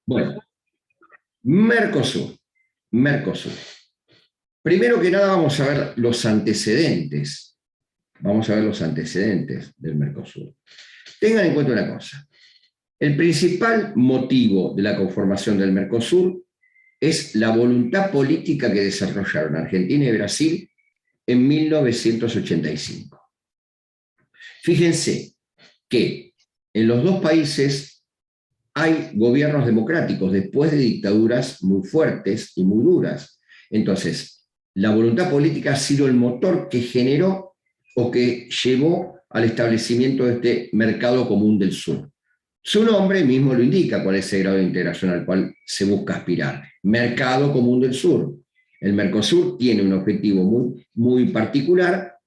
Bueno, Mercosur. Mercosur. Primero que nada vamos a ver los antecedentes. Vamos a ver los antecedentes del Mercosur. Tengan en cuenta una cosa. El principal motivo de la conformación del Mercosur es la voluntad política que desarrollaron Argentina y Brasil en 1985. Fíjense que en los dos países hay gobiernos democráticos después de dictaduras muy fuertes y muy duras. Entonces, la voluntad política ha sido el motor que generó o que llevó al establecimiento de este mercado común del sur. Su nombre mismo lo indica, cuál es el grado de integración al cual se busca aspirar. Mercado común del sur. El Mercosur tiene un objetivo muy particular,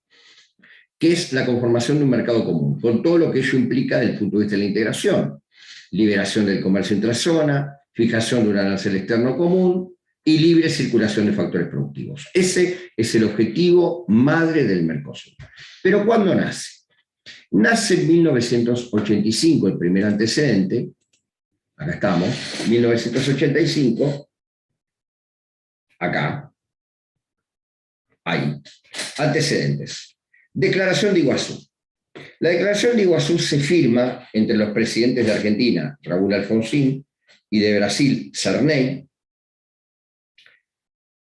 que es la conformación de un mercado común, con todo lo que ello implica desde el punto de vista de la integración. Liberación del comercio intrazona, fijación de un arancel externo común y libre circulación de factores productivos. Ese es el objetivo madre del Mercosur. Pero ¿cuándo nace? Nace en 1985, el primer antecedente, acá estamos, 1985, acá, ahí, antecedentes. Declaración de Iguazú. La Declaración de Iguazú se firma entre los presidentes de Argentina, Raúl Alfonsín, y de Brasil, Sarney,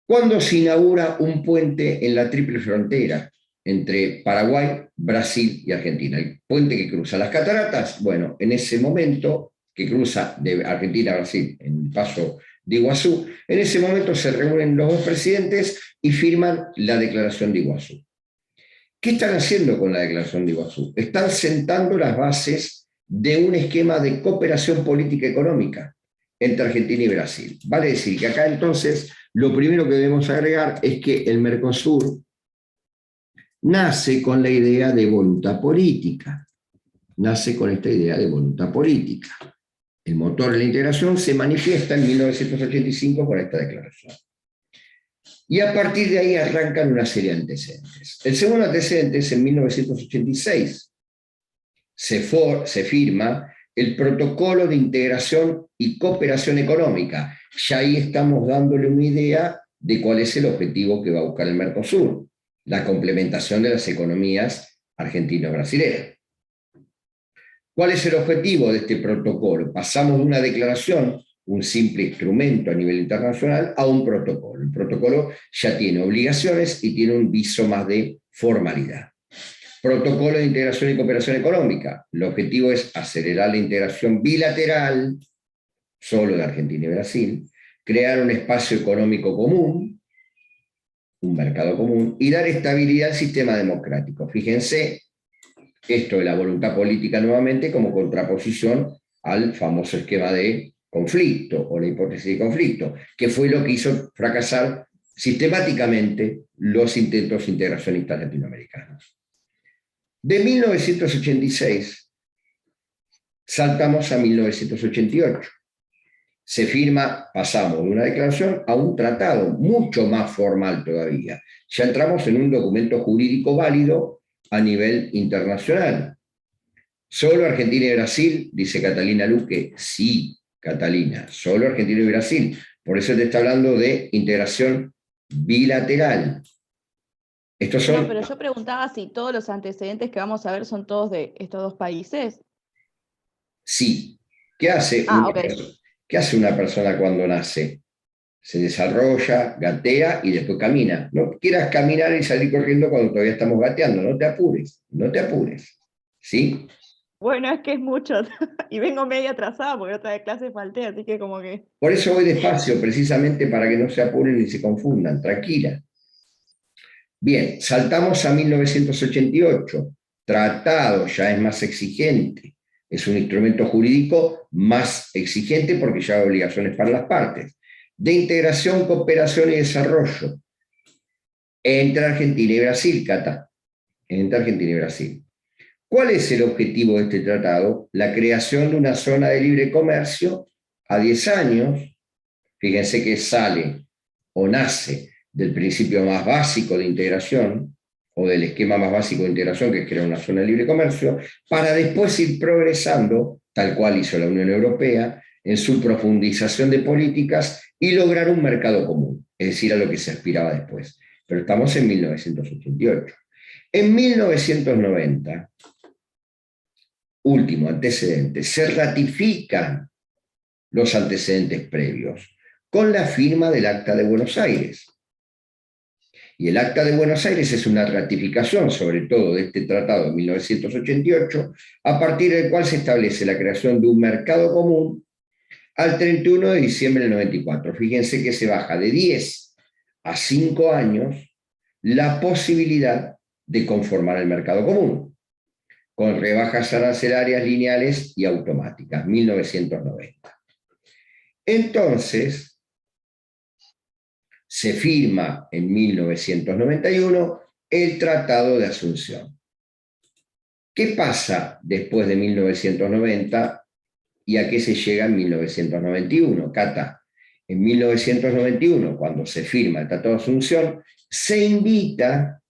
cuando se inaugura un puente en la triple frontera entre Paraguay, Brasil y Argentina. El puente que cruza las cataratas, bueno, en ese momento, que cruza de Argentina a Brasil, en el paso de Iguazú, en ese momento se reúnen los dos presidentes y firman la Declaración de Iguazú. ¿Qué están haciendo con la Declaración de Iguazú? Están sentando las bases de un esquema de cooperación política y económica entre Argentina y Brasil. Vale decir que acá entonces lo primero que debemos agregar es que el Mercosur nace con la idea de voluntad política. Nace con esta idea de voluntad política. El motor de la integración se manifiesta en 1985 con esta declaración. Y a partir de ahí arrancan una serie de antecedentes. El segundo antecedente es en 1986. Se firma el Protocolo de Integración y Cooperación Económica. Ya ahí estamos dándole una idea de cuál es el objetivo que va a buscar el Mercosur, la complementación de las economías argentino-brasileras. ¿Cuál es el objetivo de este protocolo? Pasamos de una declaración, un simple instrumento a nivel internacional, a un protocolo. El protocolo ya tiene obligaciones y tiene un viso más de formalidad. Protocolo de integración y cooperación económica. El objetivo es acelerar la integración bilateral, solo de Argentina y Brasil, crear un espacio económico común, un mercado común, y dar estabilidad al sistema democrático. Fíjense, esto de la voluntad política nuevamente como contraposición al famoso esquema de conflicto o la hipótesis de conflicto, que fue lo que hizo fracasar sistemáticamente los intentos integracionistas latinoamericanos. De 1986 saltamos a 1988. Se firma, pasamos de una declaración a un tratado mucho más formal todavía. Ya entramos en un documento jurídico válido a nivel internacional. ¿Solo Argentina y Brasil? Dice Catalina Luque. Sí, Catalina, solo Argentina y Brasil. Por eso te está hablando de integración bilateral. Estos son... No, pero yo preguntaba si todos los antecedentes que vamos a ver son todos de estos dos países. Sí. ¿Qué hace ¿Qué hace una persona cuando nace? Se desarrolla, gatea y después camina. No quieras caminar y salir corriendo cuando todavía estamos gateando. No te apures, no te apures. ¿Sí? Bueno, es que es mucho. Y vengo media atrasada porque otra de clase falté, así que como que... Por eso voy despacio, precisamente para que no se apuren ni se confundan. Tranquila. Bien, saltamos a 1988. Tratado ya es más exigente. Es un instrumento jurídico más exigente porque ya hay obligaciones para las partes. De integración, cooperación y desarrollo. Entre Argentina y Brasil, Cata. Entre Argentina y Brasil. ¿Cuál es el objetivo de este tratado? La creación de una zona de libre comercio a 10 años. Fíjense que sale o nace del principio más básico de integración, o del esquema más básico de integración, que es crear una zona de libre comercio, para después ir progresando, tal cual hizo la Unión Europea, en su profundización de políticas y lograr un mercado común, es decir, a lo que se aspiraba después. Pero estamos en 1988. En 1990, último antecedente, se ratifican los antecedentes previos con la firma del Acta de Buenos Aires. Y el Acta de Buenos Aires es una ratificación, sobre todo, de este tratado de 1988, a partir del cual se establece la creación de un mercado común al 31 de diciembre del 94. Fíjense que se baja de 10 a 5 años la posibilidad de conformar el mercado común, con rebajas arancelarias lineales y automáticas, 1990. Entonces, se firma en 1991 el Tratado de Asunción. ¿Qué pasa después de 1990 y a qué se llega en 1991? Cata, en 1991, cuando se firma el Tratado de Asunción, se invita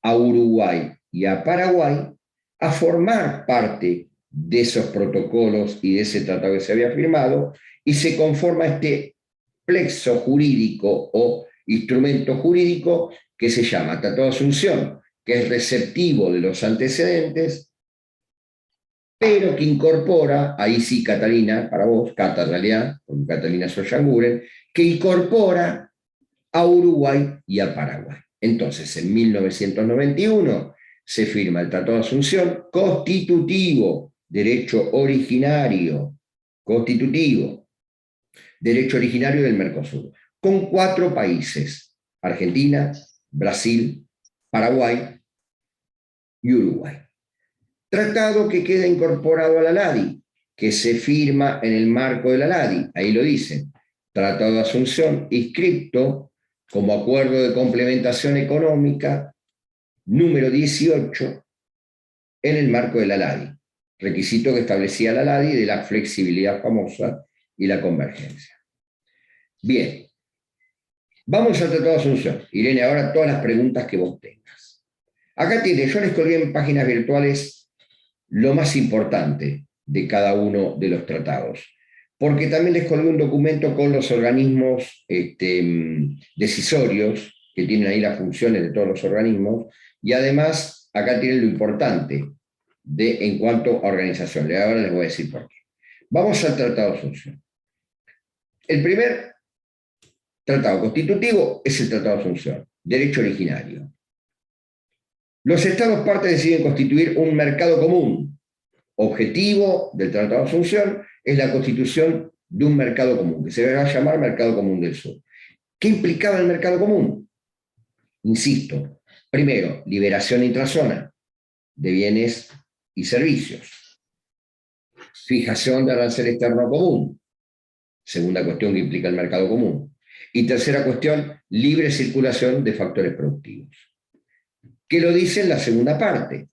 a Uruguay y a Paraguay a formar parte de esos protocolos y de ese tratado que se había firmado, y se conforma este plexo jurídico o instrumento jurídico que se llama Tratado de Asunción, que es receptivo de los antecedentes, pero que incorpora, ahí sí Catalina, para vos, Cata en realidad, con Catalina Soyanguren, que incorpora a Uruguay y a Paraguay. Entonces, en 1991 se firma el Tratado de Asunción constitutivo, derecho originario, constitutivo, derecho originario del Mercosur, con 4 países: Argentina, Brasil, Paraguay y Uruguay. Tratado que queda incorporado a la LADI, que se firma en el marco de la LADI, ahí lo dicen, Tratado de Asunción inscripto como acuerdo de complementación económica número 18 en el marco de la LADI, requisito que establecía la LADI de la flexibilidad famosa y la convergencia. Bien, vamos al Tratado de Asunción. Irene, ahora todas las preguntas que vos tengas. Acá tiene, yo les colgué en páginas virtuales lo más importante de cada uno de los tratados, porque también les colgué un documento con los organismos decisorios, que tienen ahí las funciones de todos los organismos, y además acá tienen lo importante en cuanto a organización. Ahora les voy a decir por qué. Vamos al Tratado de Asunción. El primer tratado constitutivo es el Tratado de Asunción, derecho originario. Los Estados partes deciden constituir un mercado común. Objetivo del Tratado de Asunción es la constitución de un mercado común, que se va a llamar Mercado Común del Sur. ¿Qué implicaba el mercado común? Insisto, primero, liberación intrazona de bienes y servicios. Fijación de arancel externo común. Segunda cuestión que implica el mercado común. Y tercera cuestión, libre circulación de factores productivos. ¿Qué lo dice en la segunda parte?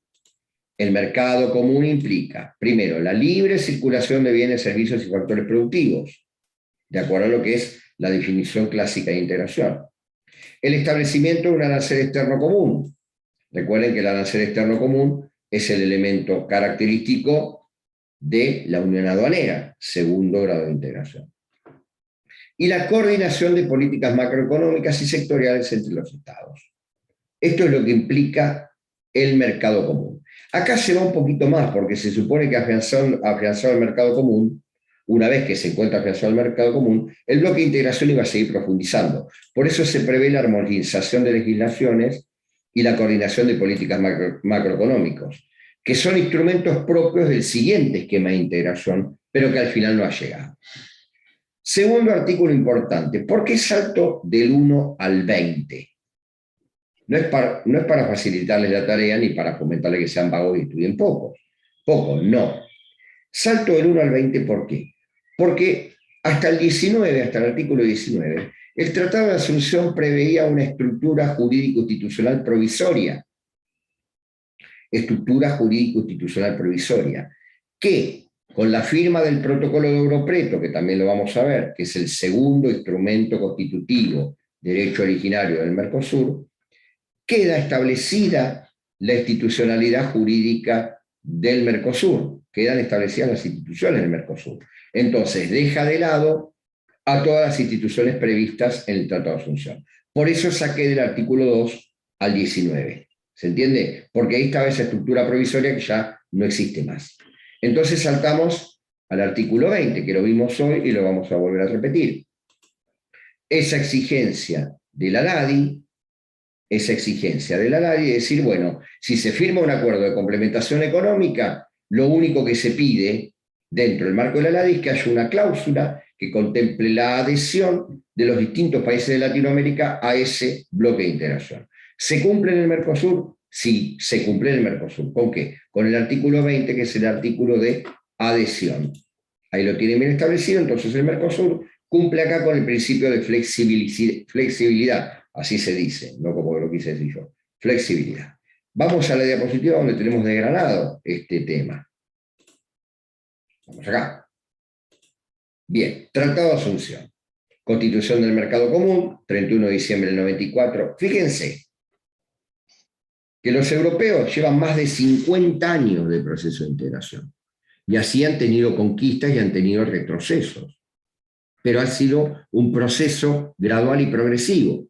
El mercado común implica, primero, la libre circulación de bienes, servicios y factores productivos, de acuerdo a lo que es la definición clásica de integración. El establecimiento de un arancel externo común. Recuerden que el arancel externo común es el elemento característico de la unión aduanera, segundo grado de integración. Y la coordinación de políticas macroeconómicas y sectoriales entre los estados. Esto es lo que implica el mercado común. Acá se va un poquito más, porque se supone que afianzado el mercado común, una vez que se encuentra afianzado el mercado común, el bloque de integración iba a seguir profundizando. Por eso se prevé la armonización de legislaciones y la coordinación de políticas macroeconómicas, que son instrumentos propios del siguiente esquema de integración, pero que al final no ha llegado. Segundo artículo importante, ¿por qué salto del 1 al 20? No es para facilitarles la tarea ni para fomentarles que sean vagos y estudien poco. Poco, no. Salto del 1 al 20, ¿por qué? Porque hasta el 19, hasta el artículo 19, el Tratado de Asunción preveía una estructura jurídico-institucional provisoria. Estructura jurídico-institucional provisoria, que con la firma del protocolo de Europreto, que también lo vamos a ver, que es el segundo instrumento constitutivo, derecho originario del Mercosur, queda establecida la institucionalidad jurídica del Mercosur. quedan establecidas las instituciones del Mercosur. Entonces, deja de lado a todas las instituciones previstas en el Tratado de Asunción. Por eso saqué del artículo 2 al 19. ¿Se entiende? Porque ahí estaba esa estructura provisoria que ya no existe más. Entonces saltamos al artículo 20, que lo vimos hoy y lo vamos a volver a repetir. Esa exigencia de la LADI, es decir, bueno, si se firma un acuerdo de complementación económica, lo único que se pide dentro del marco de la LADI es que haya una cláusula que contemple la adhesión de los distintos países de Latinoamérica a ese bloque de integración. ¿Se cumple en el Mercosur? Sí, se cumple en el Mercosur. ¿Con qué? Con el artículo 20, que es el artículo de adhesión. Ahí lo tienen bien establecido, entonces el Mercosur cumple acá con el principio de flexibilidad, así se dice, no como lo quise decir yo, flexibilidad. Vamos a la diapositiva donde tenemos desgranado este tema. Vamos acá. Bien, Tratado de Asunción. Constitución del Mercado Común, 31 de diciembre del 94. Fíjense que los europeos llevan más de 50 años de proceso de integración. Y así han tenido conquistas y han tenido retrocesos. Pero ha sido un proceso gradual y progresivo.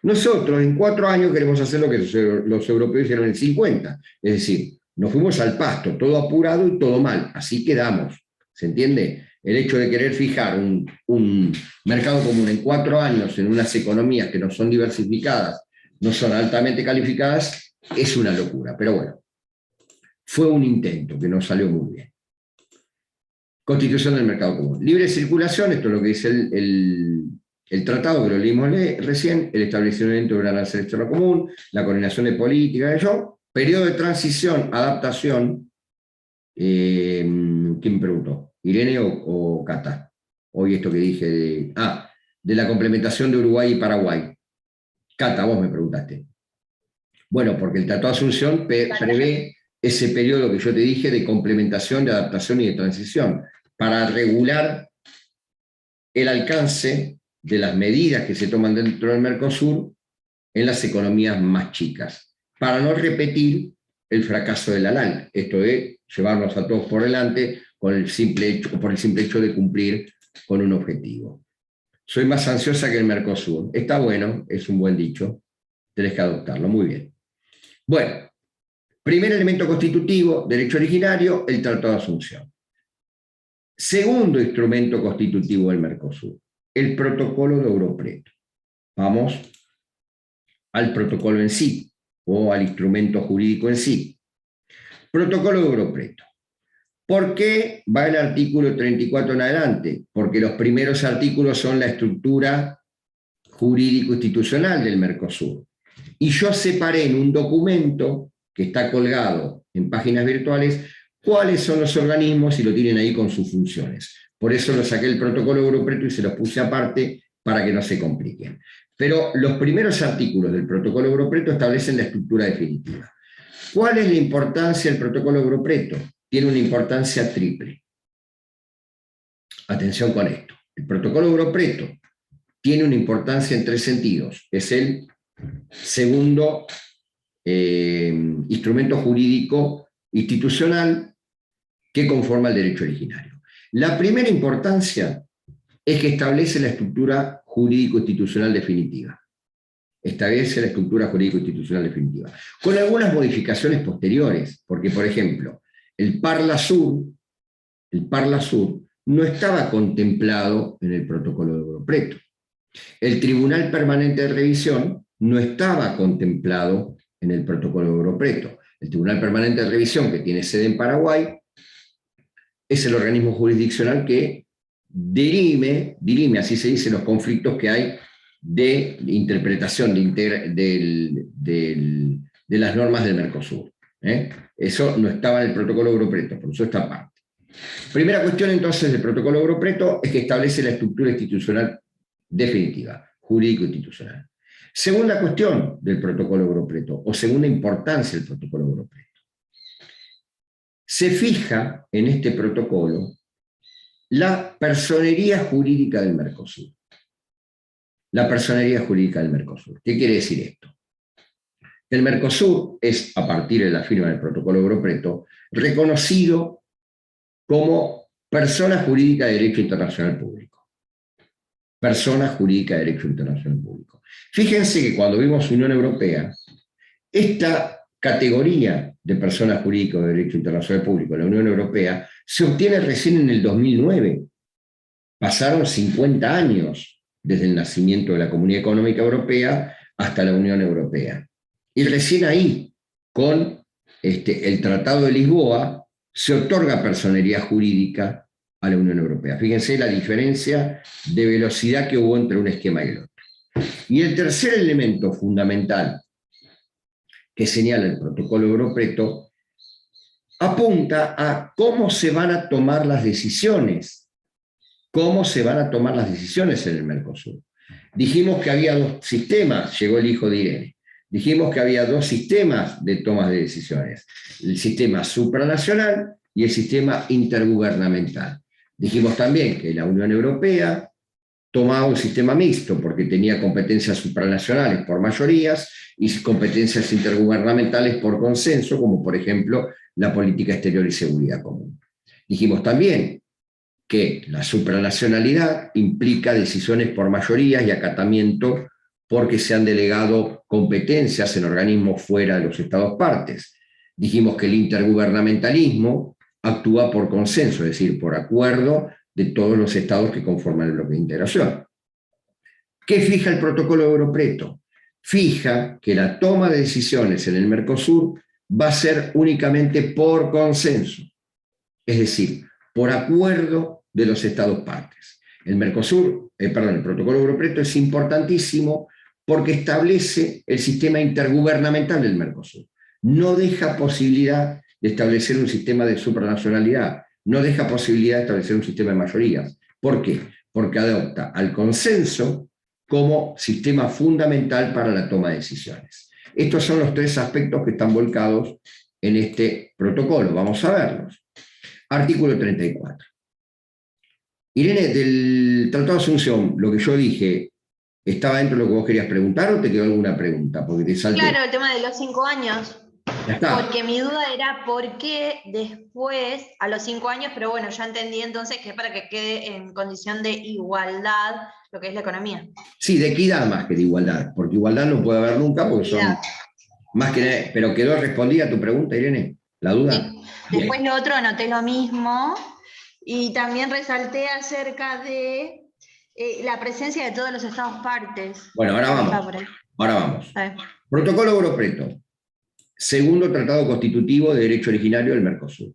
Nosotros en 4 años queremos hacer lo que los europeos hicieron en 50. Es decir, nos fuimos al pasto, todo apurado y todo mal. Así quedamos. ¿Se entiende? El hecho de querer fijar un mercado común en 4 años en unas economías que no son diversificadas, no son altamente calificadas, es una locura. Pero bueno, fue un intento que no salió muy bien. Constitución del Mercado Común. Libre circulación, esto es lo que dice el tratado, que lo leímos recién, el establecimiento de un arancel externo común, la coordinación de política, periodo de transición, adaptación. ¿Quién me preguntó? ¿Irene o Cata? Hoy esto que dije de la complementación de Uruguay y Paraguay. Cata, vos me preguntaste. Bueno, porque el Tratado de Asunción prevé ese periodo que yo te dije de complementación, de adaptación y de transición, para regular el alcance de las medidas que se toman dentro del Mercosur en las economías más chicas, para no repetir el fracaso de la LAC, esto de llevarnos a todos por delante por el simple hecho de cumplir con un objetivo. Soy más ansiosa que el Mercosur. Está bueno, es un buen dicho, tenés que adoptarlo, muy bien. Bueno, primer elemento constitutivo, derecho originario, el Tratado de Asunción. Segundo instrumento constitutivo del Mercosur, el protocolo de Europreto. Vamos al protocolo en sí, o al instrumento jurídico en sí. Protocolo de Europreto. ¿Por qué va el artículo 34 en adelante? Porque los primeros artículos son la estructura jurídico-institucional del Mercosur. Y yo separé en un documento que está colgado en páginas virtuales cuáles son los organismos y lo tienen ahí con sus funciones. Por eso lo saqué el protocolo de Europreto y se los puse aparte para que no se compliquen. Pero los primeros artículos del protocolo de Europreto establecen la estructura definitiva. ¿Cuál es la importancia del protocolo de Europreto? Tiene una importancia triple. Atención con esto. El protocolo de Europreto tiene una importancia en 3 sentidos. Es el segundo instrumento jurídico institucional que conforma el derecho originario. La primera importancia es que establece la estructura jurídico-institucional definitiva. Establece la estructura jurídico-institucional definitiva. Con algunas modificaciones posteriores, porque, por ejemplo, el Parla Sur no estaba contemplado en el protocolo de Europreto. El Tribunal Permanente de Revisión no estaba contemplado en el protocolo de Europreto. El Tribunal Permanente de Revisión, que tiene sede en Paraguay, es el organismo jurisdiccional que dirime, así se dice, los conflictos que hay de interpretación de las normas del Mercosur. Eso no estaba en el protocolo de Europreto, por eso esta parte. Primera cuestión entonces del protocolo de Europreto es que establece la estructura institucional definitiva, jurídico-institucional. Segunda cuestión del protocolo de Europreto, o segunda importancia del protocolo de Europreto. Se fija en este protocolo la personería jurídica del Mercosur. La personería jurídica del Mercosur. ¿Qué quiere decir esto? El Mercosur es, a partir de la firma del protocolo de Europreto, reconocido como persona jurídica de derecho internacional público. Persona jurídica de derecho internacional público. Fíjense que cuando vimos Unión Europea, esta categoría de personas jurídicas de derecho internacional público en la Unión Europea se obtiene recién en el 2009. Pasaron 50 años desde el nacimiento de la Comunidad Económica Europea hasta la Unión Europea. Y recién ahí, con el Tratado de Lisboa, se otorga personería jurídica a la Unión Europea. Fíjense la diferencia de velocidad que hubo entre un esquema y el otro. Y el tercer elemento fundamental que señala el protocolo Europreto apunta a cómo se van a tomar las decisiones. ¿Cómo se van a tomar las decisiones en el Mercosur? Dijimos que había dos sistemas, llegó el hijo de Irene. Dijimos que había dos sistemas de tomas de decisiones, el sistema supranacional y el sistema intergubernamental. Dijimos también que la Unión Europea tomaba un sistema mixto porque tenía competencias supranacionales por mayorías y competencias intergubernamentales por consenso, como por ejemplo la política exterior y seguridad común. Dijimos también que la supranacionalidad implica decisiones por mayorías y acatamiento porque se han delegado competencias en organismos fuera de los Estados partes. Dijimos que el intergubernamentalismo actúa por consenso, es decir, por acuerdo de todos los estados que conforman el bloque de integración. ¿Qué fija el protocolo Europreto? Fija que la toma de decisiones en el Mercosur va a ser únicamente por consenso, es decir, por acuerdo de los estados partes. El protocolo Europreto es importantísimo porque establece el sistema intergubernamental del Mercosur. No deja posibilidad de establecer un sistema de supranacionalidad, no deja posibilidad de establecer un sistema de mayorías. ¿Por qué? Porque adopta al consenso como sistema fundamental para la toma de decisiones. Estos son los tres aspectos que están volcados en este protocolo. Vamos a verlos. Artículo 34. Irene, del Tratado de Asunción, lo que yo dije, ¿estaba dentro de lo que vos querías preguntar o te quedó alguna pregunta? Porque te salté. Claro, el tema de los 5 años. Ya está. Porque mi duda era por qué después, a los 5 años, pero bueno, ya entendí entonces que es para que quede en condición de igualdad lo que es la economía. Sí, de equidad más que de igualdad, porque igualdad no puede haber nunca, porque son más que... Pero quedó respondida tu pregunta, Irene, la duda. Sí. Después lo otro anoté lo mismo, y también resalté acerca de la presencia de todos los estados partes. Bueno, ahora vamos. Ahora vamos. Protocolo Europreto. Segundo tratado constitutivo de derecho originario del Mercosur.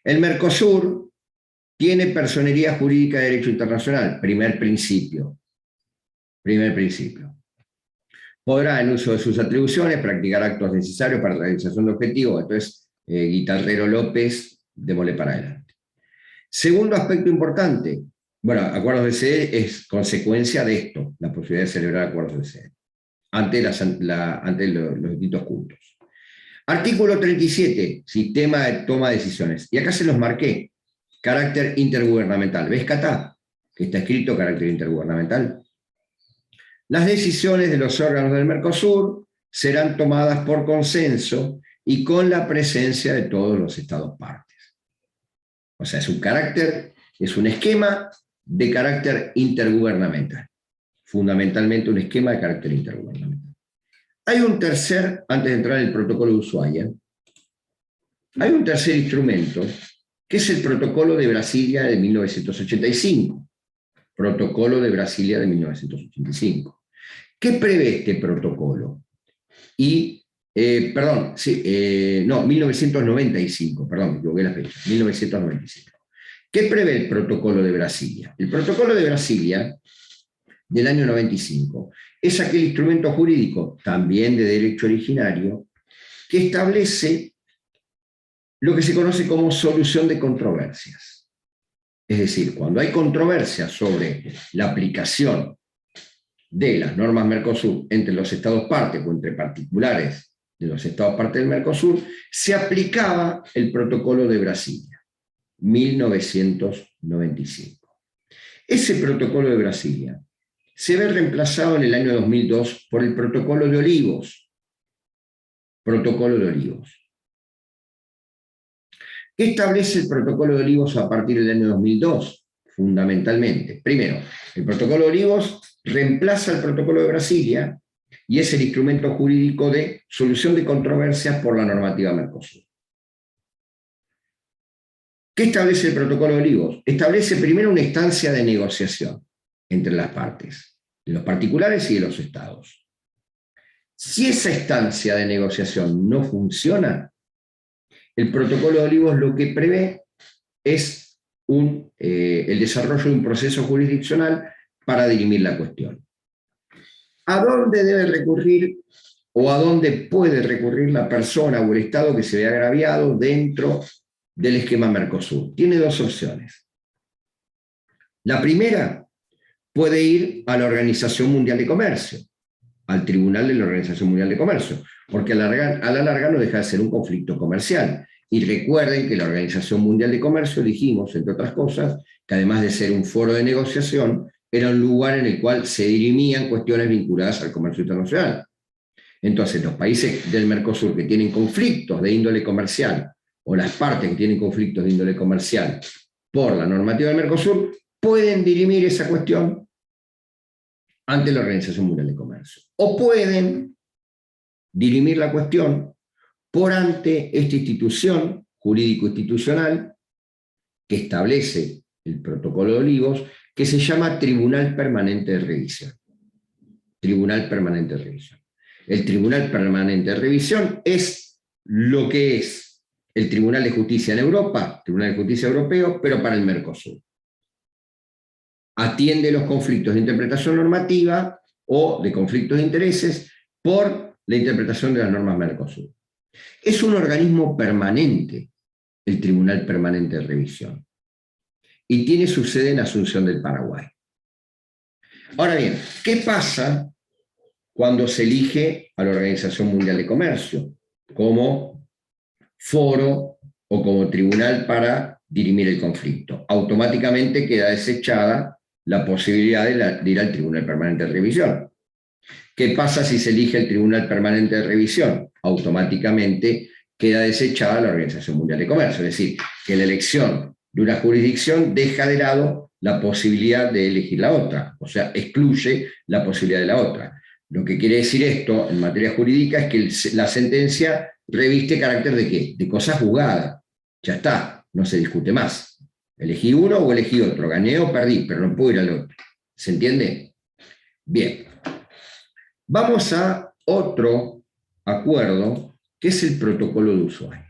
El Mercosur tiene personería jurídica de derecho internacional, primer principio. Primer principio. Podrá, en uso de sus atribuciones, practicar actos necesarios para la realización de objetivos. Entonces, Guitarrero López, démosle para adelante. Segundo aspecto importante, bueno, acuerdos de sede es consecuencia de esto, la posibilidad de celebrar acuerdos de sede, ante los distintos cultos. Artículo 37, sistema de toma de decisiones. Y acá se los marqué, carácter intergubernamental. ¿Ves, Cata? Que está escrito carácter intergubernamental. Las decisiones de los órganos del Mercosur serán tomadas por consenso y con la presencia de todos los estados partes. O sea, es un esquema de carácter intergubernamental. Fundamentalmente un esquema de carácter intergubernamental. Hay un tercer, antes de entrar en el protocolo de Ushuaia, hay un tercer instrumento, que es el protocolo de Brasilia de 1985. Protocolo de Brasilia de 1985. ¿Qué prevé este protocolo? 1995, perdón, me equivoqué la fecha, 1995. ¿Qué prevé el protocolo de Brasilia? El protocolo de Brasilia del año 95 es aquel instrumento jurídico, también de derecho originario, que establece lo que se conoce como solución de controversias. Es decir, cuando hay controversia sobre la aplicación de las normas Mercosur entre los estados partes o entre particulares de los estados partes del Mercosur, se aplicaba el protocolo de Brasilia, 1995. Ese protocolo de Brasilia se ve reemplazado en el año 2002 por el protocolo de Olivos. Protocolo de Olivos. ¿Qué establece el Protocolo de Olivos a partir del año 2002? Fundamentalmente. Primero, el Protocolo de Olivos reemplaza el Protocolo de Brasilia y es el instrumento jurídico de solución de controversias por la normativa Mercosur. ¿Qué establece el Protocolo de Olivos? Establece primero una instancia de negociación entre las partes, de los particulares y de los estados. Si esa instancia de negociación no funciona, el Protocolo de Olivos lo que prevé es el desarrollo de un proceso jurisdiccional para dirimir la cuestión. ¿A dónde debe recurrir o a dónde puede recurrir la persona o el Estado que se vea agraviado dentro del esquema Mercosur? Tiene dos opciones. La primera, puede ir a la Organización Mundial de Comercio, al Tribunal de la Organización Mundial de Comercio, porque a la larga no deja de ser un conflicto comercial. Y recuerden que la Organización Mundial de Comercio elegimos, entre otras cosas, que además de ser un foro de negociación, era un lugar en el cual se dirimían cuestiones vinculadas al comercio internacional. Entonces, los países del Mercosur que tienen conflictos de índole comercial, o las partes que tienen conflictos de índole comercial por la normativa del Mercosur, pueden dirimir esa cuestión ante la Organización Mundial de Comercio. O pueden dirimir la cuestión por ante esta institución jurídico-institucional que establece el Protocolo de Olivos, que se llama Tribunal Permanente de Revisión. Tribunal Permanente de Revisión. El Tribunal Permanente de Revisión es lo que es el Tribunal de Justicia en Europa, Tribunal de Justicia Europeo, pero para el Mercosur. Atiende los conflictos de interpretación normativa o de conflictos de intereses por la interpretación de las normas Mercosur. Es un organismo permanente, el Tribunal Permanente de Revisión, y tiene su sede en Asunción del Paraguay. Ahora bien, ¿qué pasa cuando se elige a la Organización Mundial de Comercio como foro o como tribunal para dirimir el conflicto? Automáticamente queda desechada la posibilidad de ir al Tribunal Permanente de Revisión. ¿Qué pasa si se elige el Tribunal Permanente de Revisión? Automáticamente queda desechada la Organización Mundial de Comercio. Es decir, que la elección de una jurisdicción deja de lado la posibilidad de elegir la otra, o sea, excluye la posibilidad de la otra. Lo que quiere decir esto en materia jurídica es que la sentencia reviste carácter de ¿qué? De cosa juzgada. Ya está, no se discute más. Elegí uno o elegí otro, gané o perdí, pero no puedo ir al otro. ¿Se entiende? Bien. Vamos a otro acuerdo, que es el Protocolo de Ushuaia.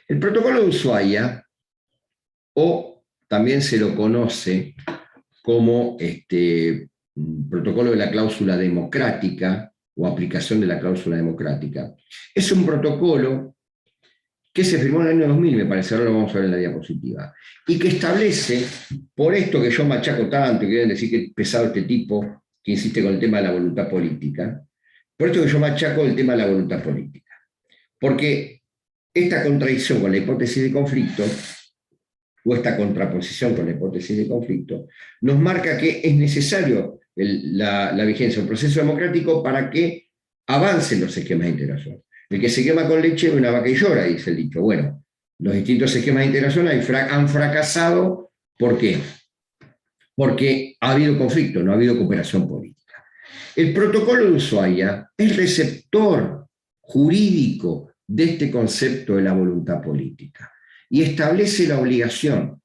El Protocolo de Ushuaia, o también se lo conoce como Protocolo de la Cláusula Democrática, o aplicación de la cláusula democrática, es un protocolo que se firmó en el año 2000, me parece, ahora lo vamos a ver en la diapositiva, y que establece, por esto que yo machaco tanto, que quieren decir que es pesado este tipo, que insiste con el tema de la voluntad política, por esto que yo machaco el tema de la voluntad política. Porque esta contradicción con la hipótesis de conflicto, o esta contraposición con la hipótesis de conflicto, nos marca que es necesario la vigencia del proceso democrático para que avancen los esquemas de integración. El que se quema con leche de una vaca y llora, dice el dicho. Bueno, los distintos esquemas de integración han fracasado. ¿Por qué? Porque ha habido conflicto, no ha habido cooperación política. El Protocolo de Ushuaia es receptor jurídico de este concepto de la voluntad política y establece la obligación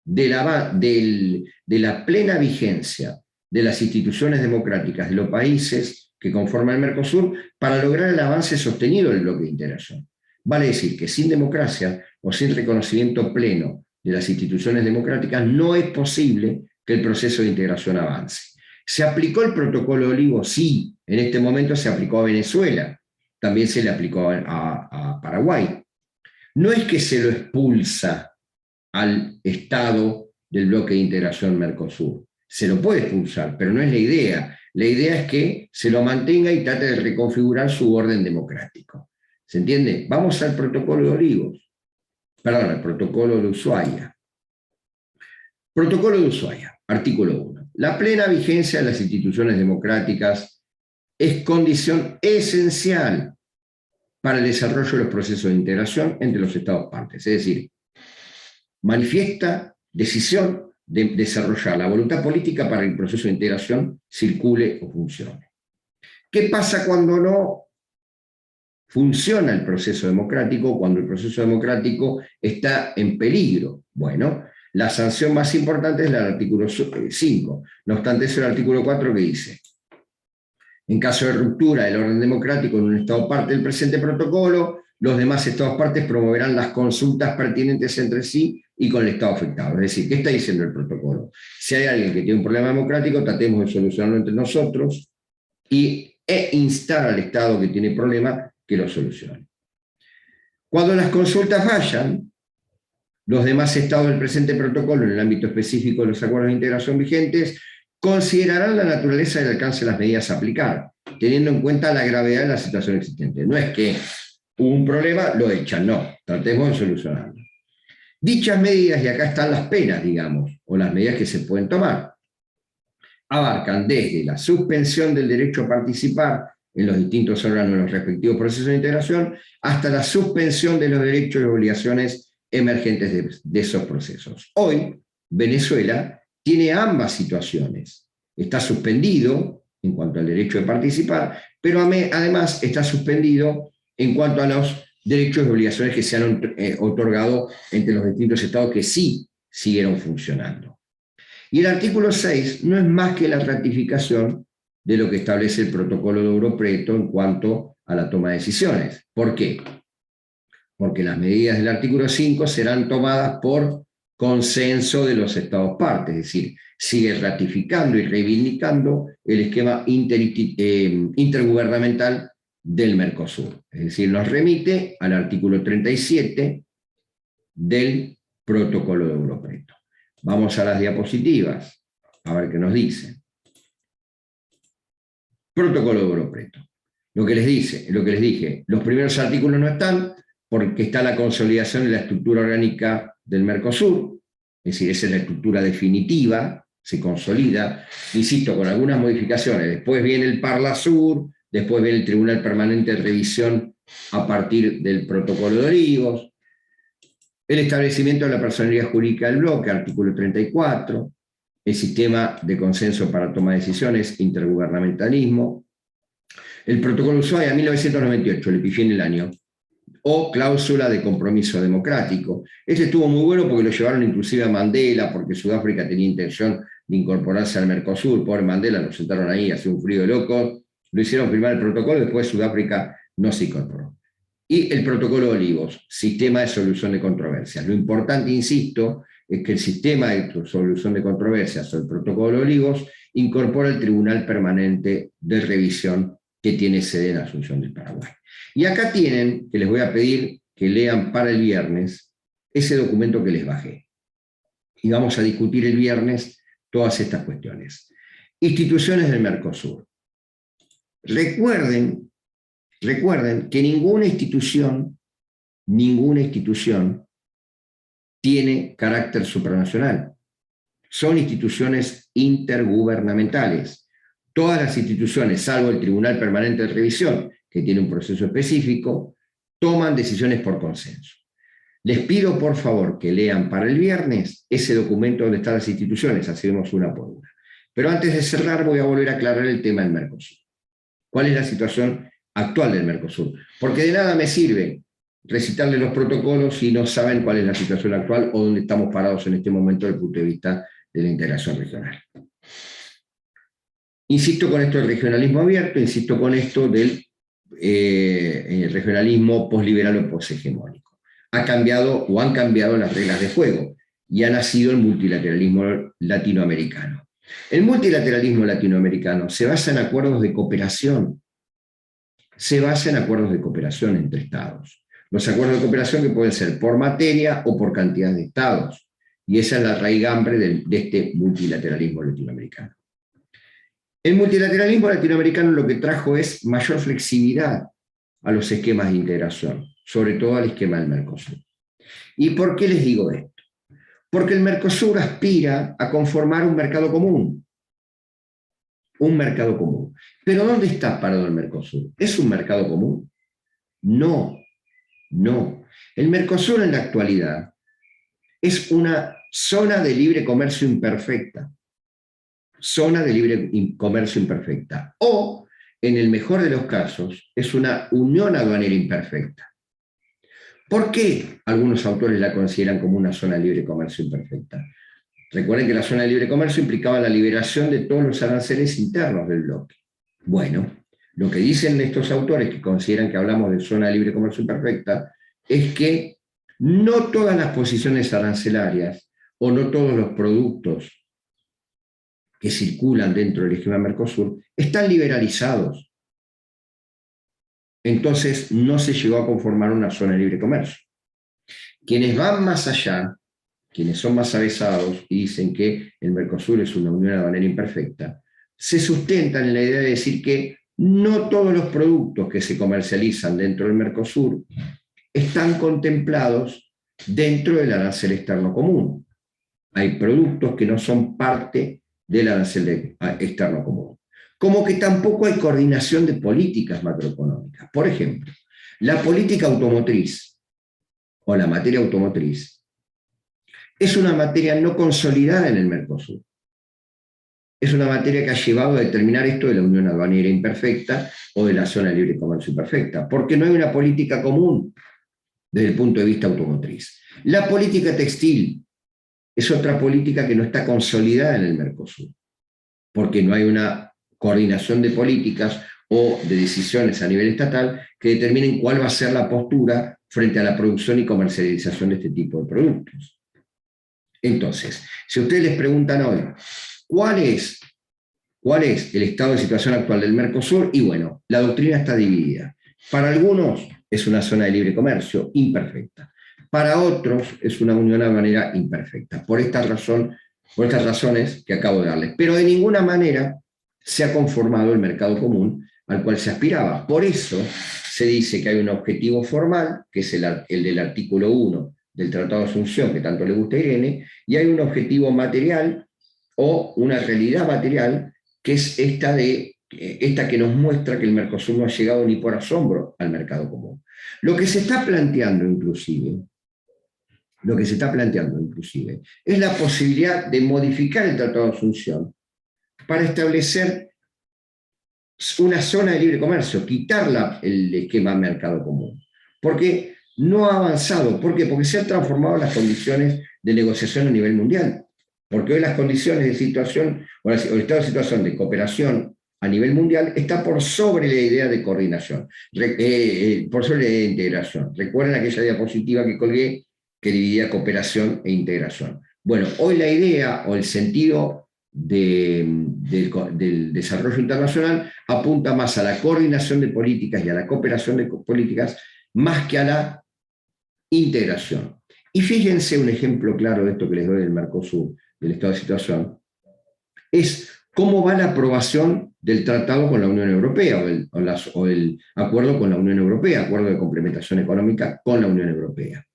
de la plena vigencia de las instituciones democráticas de los países que conforman el Mercosur para lograr el avance sostenido del bloque de integración. Vale decir que sin democracia o sin reconocimiento pleno de las instituciones democráticas no es posible que el proceso de integración avance. ¿Se aplicó el Protocolo de Olivos? Sí, en este momento se aplicó a Venezuela, también se le aplicó a Paraguay. No es que se lo expulsa al Estado del bloque de integración Mercosur, se lo puede expulsar, pero no es la idea. La idea es que se lo mantenga y trate de reconfigurar su orden democrático. ¿Se entiende? Vamos al Protocolo de Olivos, perdón, al Protocolo de Ushuaia. Protocolo de Ushuaia, artículo 1. La plena vigencia de las instituciones democráticas es condición esencial para el desarrollo de los procesos de integración entre los Estados partes. Es decir, manifiesta decisión de desarrollar la voluntad política para que el proceso de integración circule o funcione. ¿Qué pasa cuando no funciona el proceso democrático, cuando el proceso democrático está en peligro? Bueno, la sanción más importante es la del artículo 5. No obstante, es el artículo 4 que dice: en caso de ruptura del orden democrático en un Estado parte del presente protocolo, los demás Estados partes promoverán las consultas pertinentes entre sí y con el Estado afectado. Es decir, ¿qué está diciendo el protocolo? Si hay alguien que tiene un problema democrático, tratemos de solucionarlo entre nosotros e instar al Estado que tiene problema que lo solucione. Cuando las consultas fallan, los demás Estados del presente protocolo, en el ámbito específico de los acuerdos de integración vigentes, considerarán la naturaleza y el alcance de las medidas a aplicar, teniendo en cuenta la gravedad de la situación existente. No es que hubo un problema, lo echan, no, tratemos de solucionarlo. Dichas medidas, y acá están las penas, digamos, o las medidas que se pueden tomar, abarcan desde la suspensión del derecho a participar en los distintos órganos de los respectivos procesos de integración, hasta la suspensión de los derechos y obligaciones emergentes de esos procesos. Hoy, Venezuela tiene ambas situaciones. Está suspendido en cuanto al derecho de participar, pero además está suspendido en cuanto a los derechos y obligaciones que se han otorgado entre los distintos estados que sí siguieron funcionando. Y el artículo 6 no es más que la ratificación de lo que establece el protocolo de Euro Preto en cuanto a la toma de decisiones. ¿Por qué? Porque las medidas del artículo 5 serán tomadas por consenso de los Estados partes, es decir, sigue ratificando y reivindicando el esquema intergubernamental del Mercosur. Es decir, nos remite al artículo 37 del protocolo de Euro Preto. Vamos a las diapositivas, a ver qué nos dice. Protocolo de Euro Preto. Lo que les dije, los primeros artículos no están porque está la consolidación de la estructura orgánica del Mercosur, es decir, esa es la estructura definitiva, se consolida, insisto, con algunas modificaciones. Después viene el Parlasur, después viene el Tribunal Permanente de Revisión a partir del Protocolo de Olivos, el establecimiento de la personalidad jurídica del bloque, artículo 34, el sistema de consenso para toma de decisiones, intergubernamentalismo, el Protocolo Ushuaia 1998, le pifié en el año, o cláusula de compromiso democrático. Este estuvo muy bueno porque lo llevaron inclusive a Mandela, porque Sudáfrica tenía intención de incorporarse al Mercosur. Pobre Mandela, lo sentaron ahí, hacía un frío de locos, lo hicieron firmar el protocolo, después Sudáfrica no se incorporó. Y el protocolo de Olivos, sistema de solución de controversias. Lo importante, insisto, es que el sistema de solución de controversias o el protocolo de Olivos incorpora el Tribunal Permanente de Revisión que tiene sede en Asunción del Paraguay. Y acá tienen, que les voy a pedir que lean para el viernes, ese documento que les bajé. Y vamos a discutir el viernes todas estas cuestiones. Instituciones del Mercosur. Recuerden que ninguna institución tiene carácter supranacional. Son instituciones intergubernamentales. Todas las instituciones, salvo el Tribunal Permanente de Revisión, que tiene un proceso específico, toman decisiones por consenso. Les pido por favor que lean para el viernes ese documento donde están las instituciones, hacemos una por una. Pero antes de cerrar voy a volver a aclarar el tema del Mercosur. ¿Cuál es la situación actual del Mercosur? Porque de nada me sirve recitarles los protocolos si no saben cuál es la situación actual o dónde estamos parados en este momento desde el punto de vista de la integración regional. Insisto con esto del regionalismo abierto, insisto con esto del regionalismo posliberal o poshegemónico. Han cambiado las reglas de juego y ha nacido el multilateralismo latinoamericano. El multilateralismo latinoamericano se basa en acuerdos de cooperación. Entre estados. Los acuerdos de cooperación que pueden ser por materia o por cantidad de estados. Y esa es la raigambre de este multilateralismo latinoamericano. El multilateralismo latinoamericano lo que trajo es mayor flexibilidad a los esquemas de integración, sobre todo al esquema del Mercosur. ¿Y por qué les digo esto? Porque el Mercosur aspira a conformar un mercado común. Pero ¿dónde está parado el Mercosur? ¿Es un mercado común? No, no. El Mercosur en la actualidad es una zona de libre comercio imperfecta. Zona de libre comercio imperfecta. O, en el mejor de los casos, es una unión aduanera imperfecta. ¿Por qué algunos autores la consideran como una zona de libre comercio imperfecta? Recuerden que la zona de libre comercio implicaba la liberación de todos los aranceles internos del bloque. Bueno, lo que dicen estos autores que consideran que hablamos de zona de libre comercio imperfecta es que no todas las posiciones arancelarias o no todos los productos que circulan dentro del esquema Mercosur están liberalizados. Entonces no se llegó a conformar una zona de libre comercio. Quienes van más allá, quienes son más avesados y dicen que el Mercosur es una unión aduanera imperfecta, se sustentan en la idea de decir que no todos los productos que se comercializan dentro del Mercosur están contemplados dentro del arancel externo común. Hay productos que no son parte del arancel externo común. Como que tampoco hay coordinación de políticas macroeconómicas. Por ejemplo, la política automotriz o la materia automotriz es una materia no consolidada en el Mercosur. Es una materia que ha llevado a determinar esto de la unión aduanera imperfecta o de la zona de libre comercio imperfecta, porque no hay una política común desde el punto de vista automotriz. La política textil es otra política que no está consolidada en el Mercosur, porque no hay una coordinación de políticas o de decisiones a nivel estatal que determinen cuál va a ser la postura frente a la producción y comercialización de este tipo de productos. Entonces, si ustedes les preguntan hoy, ¿cuál es el estado de situación actual del Mercosur? Y bueno, la doctrina está dividida. Para algunos es una zona de libre comercio imperfecta. Para otros es una unión aduanera imperfecta. Por estas razones que acabo de darles. Pero de ninguna manera se ha conformado el mercado común al cual se aspiraba. Por eso se dice que hay un objetivo formal, que es el del artículo 1 del Tratado de Asunción, que tanto le gusta a Irene, y hay un objetivo material o una realidad material, que es esta que nos muestra que el Mercosur no ha llegado ni por asombro al mercado común. Lo que se está planteando inclusive es la posibilidad de modificar el Tratado de Asunción para establecer una zona de libre comercio, quitarla el esquema mercado común. Porque no ha avanzado. ¿Por qué? Porque se han transformado las condiciones de negociación a nivel mundial. Porque hoy las condiciones de situación, o el estado de situación de cooperación a nivel mundial está por sobre la idea de coordinación, por sobre la idea de integración. Recuerden aquella diapositiva que colgué que dividía cooperación e integración. Bueno, hoy la idea o el sentido del desarrollo internacional apunta más a la coordinación de políticas y a la cooperación de políticas más que a la integración. Y fíjense un ejemplo claro de esto que les doy del Mercosur, del estado de situación, es cómo va la aprobación del tratado con la Unión Europea o el acuerdo con la Unión Europea, acuerdo de complementación económica con la Unión Europea.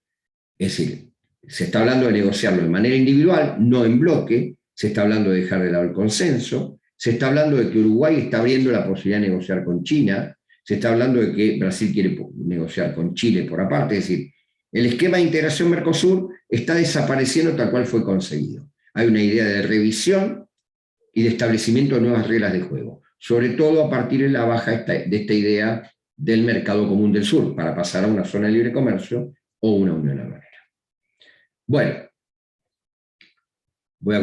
Es decir, se está hablando de negociarlo de manera individual, no en bloque, se está hablando de dejar de lado el consenso, se está hablando de que Uruguay está abriendo la posibilidad de negociar con China, se está hablando de que Brasil quiere negociar con Chile por aparte, es decir, el esquema de integración Mercosur está desapareciendo tal cual fue concebido. Hay una idea de revisión y de establecimiento de nuevas reglas de juego, sobre todo a partir de la baja de esta idea del mercado común del sur, para pasar a una zona de libre comercio o una unión aduanera. Bueno, voy a